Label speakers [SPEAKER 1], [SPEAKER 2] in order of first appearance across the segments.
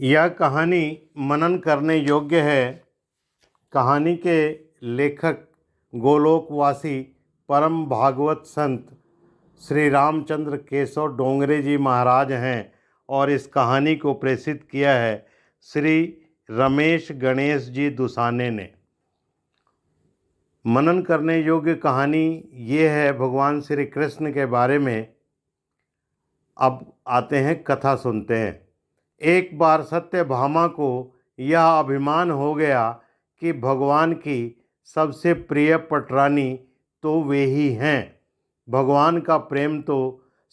[SPEAKER 1] यह कहानी मनन करने योग्य है। कहानी के लेखक गोलोकवासी परम भागवत संत श्री रामचंद्र केशव डोंगरे जी महाराज हैं और इस कहानी को प्रेषित किया है श्री रमेश गणेश जी दुसाने ने। मनन करने योग्य कहानी ये है भगवान श्री कृष्ण के बारे में। अब आते हैं, कथा सुनते हैं। एक बार सत्यभामा को यह अभिमान हो गया कि भगवान की सबसे प्रिय पटरानी तो वे ही हैं। भगवान का प्रेम तो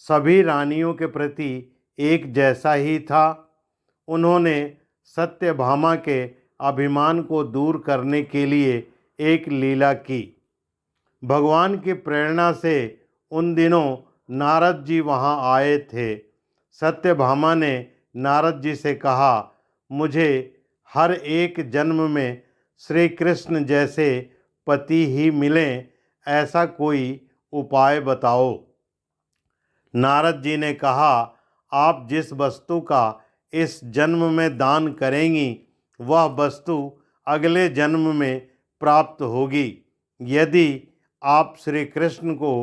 [SPEAKER 1] सभी रानियों के प्रति एक जैसा ही था। उन्होंने सत्यभामा के अभिमान को दूर करने के लिए एक लीला की। भगवान की प्रेरणा से उन दिनों नारद जी वहाँ आए थे। सत्यभामा ने नारद जी से कहा, मुझे हर एक जन्म में श्री कृष्ण जैसे पति ही मिलें, ऐसा कोई उपाय बताओ। नारद जी ने कहा, आप जिस वस्तु का इस जन्म में दान करेंगी वह वस्तु अगले जन्म में प्राप्त होगी। यदि आप श्री कृष्ण को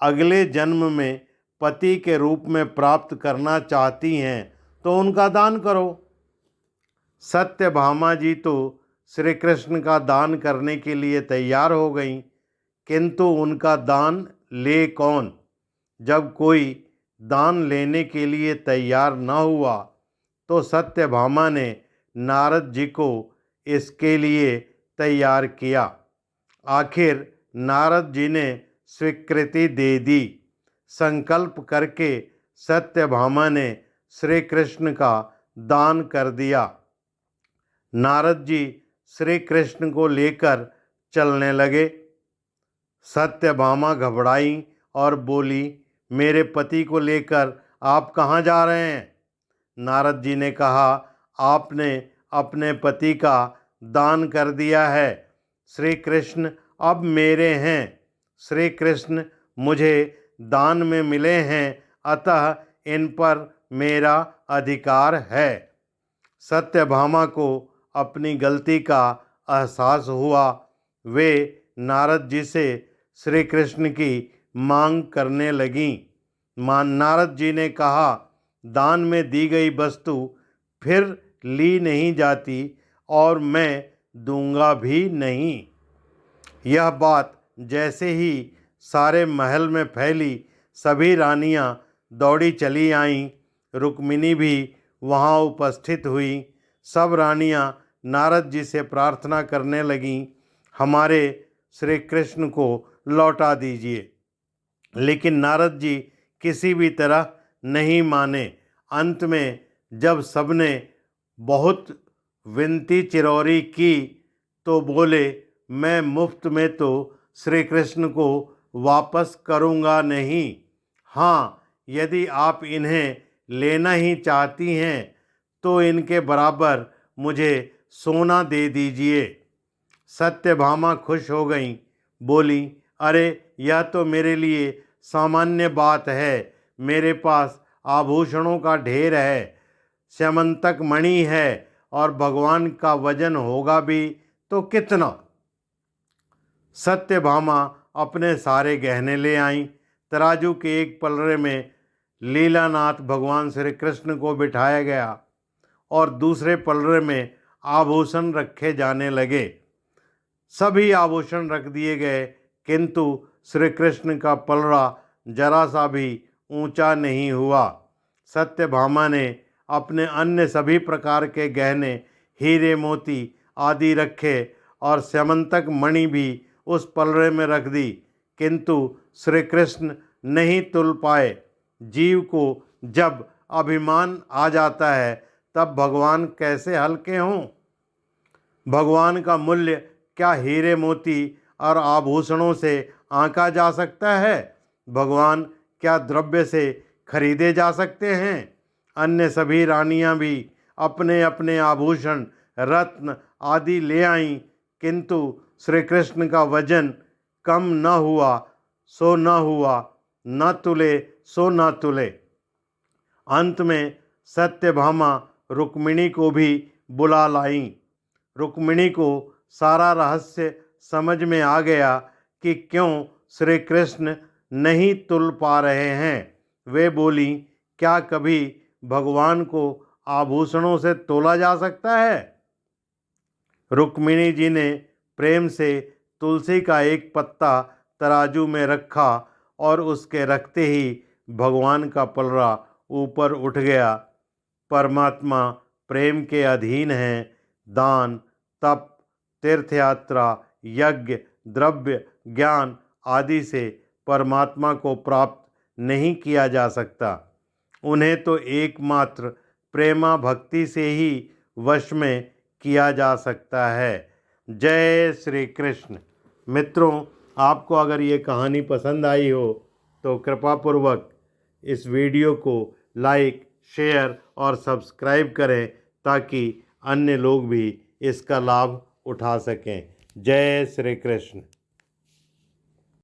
[SPEAKER 1] अगले जन्म में पति के रूप में प्राप्त करना चाहती हैं तो उनका दान करो। सत्यभामा जी तो श्री कृष्ण का दान करने के लिए तैयार हो गईं, किंतु उनका दान ले कौन? जब कोई दान लेने के लिए तैयार न हुआ तो सत्यभामा ने नारद जी को इसके लिए तैयार किया। आखिर नारद जी ने स्वीकृति दे दी। संकल्प करके सत्यभामा ने श्री कृष्ण का दान कर दिया। नारद जी श्री कृष्ण को लेकर चलने लगे। सत्यभामा घबराई और बोली, मेरे पति को लेकर आप कहाँ जा रहे हैं? नारद जी ने कहा, आपने अपने पति का दान कर दिया है। श्री कृष्ण अब मेरे हैं। श्री कृष्ण मुझे दान में मिले हैं, अतः इन पर मेरा अधिकार है। सत्यभामा को अपनी गलती का एहसास हुआ। वे नारद जी से श्री कृष्ण की मांग करने लगीं। नारद जी ने कहा, दान में दी गई वस्तु फिर ली नहीं जाती और मैं दूंगा भी नहीं। यह बात जैसे ही सारे महल में फैली, सभी रानियां दौड़ी चली आईं। रुक्मिणी भी वहां उपस्थित हुई। सब रानियां नारद जी से प्रार्थना करने लगीं, हमारे श्री कृष्ण को लौटा दीजिए। लेकिन नारद जी किसी भी तरह नहीं माने। अंत में जब सबने बहुत विनती चिरौरी की तो बोले, मैं मुफ्त में तो श्री कृष्ण को वापस करूँगा नहीं। हाँ, यदि आप इन्हें लेना ही चाहती हैं तो इनके बराबर मुझे सोना दे दीजिए। सत्यभामा खुश हो गई, बोली, अरे यह तो मेरे लिए सामान्य बात है। मेरे पास आभूषणों का ढेर है, स्यमंतक मणि है और भगवान का वजन होगा भी तो कितना। सत्यभामा अपने सारे गहने ले आईं। तराजू के एक पलड़े में लीलानाथ भगवान श्री कृष्ण को बिठाया गया और दूसरे पलड़े में आभूषण रखे जाने लगे। सभी आभूषण रख दिए गए, किंतु श्री कृष्ण का पलड़ा जरा सा भी ऊंचा नहीं हुआ। सत्यभामा ने अपने अन्य सभी प्रकार के गहने, हीरे मोती आदि रखे और स्यमंतक मणि भी उस पलड़े में रख दी, किंतु श्री कृष्ण नहीं तुल पाए। जीव को जब अभिमान आ जाता है तब भगवान कैसे हल्के हों? भगवान का मूल्य क्या हीरे मोती और आभूषणों से आंका जा सकता है? भगवान क्या द्रव्य से खरीदे जा सकते हैं? अन्य सभी रानियां भी अपने अपने आभूषण, रत्न आदि ले आईं, किंतु श्री कृष्ण का वजन कम न हुआ सो न हुआ, न तुले सो न तुले। अंत में सत्यभामा रुक्मिणी को भी बुला लाईं। रुक्मिणी को सारा रहस्य समझ में आ गया कि क्यों श्री कृष्ण नहीं तुल पा रहे हैं। वे बोली, क्या कभी भगवान को आभूषणों से तोला जा सकता है? रुक्मिणी जी ने प्रेम से तुलसी का एक पत्ता तराजू में रखा और उसके रखते ही भगवान का पलड़ा ऊपर उठ गया। परमात्मा प्रेम के अधीन हैं। दान, तप, तीर्थयात्रा, यज्ञ, द्रव्य, ज्ञान आदि से परमात्मा को प्राप्त नहीं किया जा सकता। उन्हें तो एकमात्र प्रेमा भक्ति से ही वश में किया जा सकता है। जय श्री कृष्ण। मित्रों, आपको अगर ये कहानी पसंद आई हो तो कृपापूर्वक इस वीडियो को लाइक, शेयर और सब्सक्राइब करें ताकि अन्य लोग भी इसका लाभ उठा सकें। जय श्री कृष्ण।